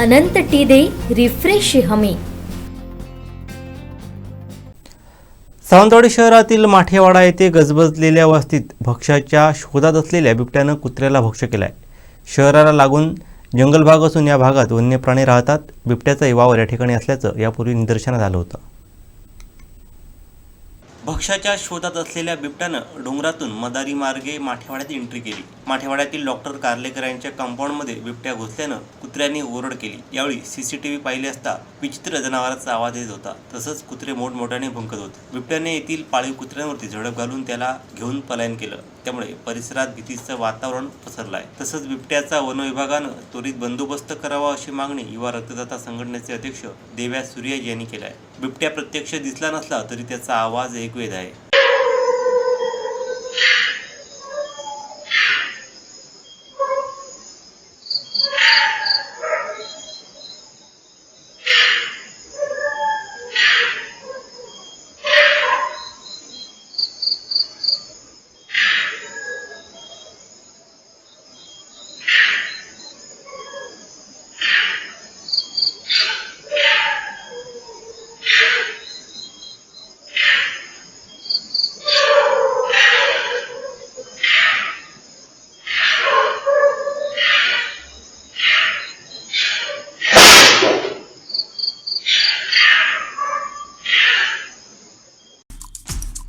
अनंत T दे refresh हमी। सावंतवाडी शहरातील माठेवाडा येथे गजबजलेल्या वस्तीत भक्ष्याच्या शोधात असलेल्या बिबट्यानं कुत्र्याला भक्ष्य केलाय। शहराला लागून जंगल भाग असून या भागात वन्य प्राणी राहतात। बिबट्याचा वावर या ठिकाणी असल्याचं यापूर्वी निदर्शनास आलं होतं। भक्ष्याच्या शोधात असलेल्या बिबट्यानं डोंगरातून मदारी मार्गे माठेवाड्यात एंट्री केली। माठेवाड्यातील डॉक्टर कार्लेकर यांच्या कंपाऊंडमध्ये बिबट्या घुसल्यानं कुत्र्यांनी ओरड केली। यावेळी सीसीटीव्ही पाहिले असता विचित्र जनावरांचा आवाज येत होता, तसंच कुत्रे मोठमोठ्याने भुंकत होते। बिबट्याने येथील पाळीव कुत्र्यांवरती झडप घालून त्याला घेऊन पलायन केलं, त्यामुळे परिसरात भीतीचं वातावरण पसरलं आहे। तसंच बिबट्याचा वन विभागानं त्वरित बंदोबस्त करावा अशी मागणी युवा रक्तदाता संघटनेचे अध्यक्ष देव्या सूर्याजी यांनी केली आहे। बिबट्या प्रत्यक्ष दिसला नसला तरी त्याचा आवाज ऐकू येत आहे।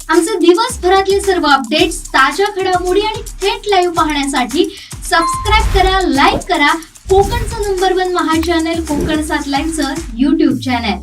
आमचे दिवसभरातले सर्व अपडेट्स, ताज्या घडामोडी आणि थेट लाईव्ह पाहण्यासाठी सबस्क्राईब करा, लाईक करा कोकणचं नंबर 1 महा चॅनल कोकण 7 लाईव्हचं YouTube चॅनल।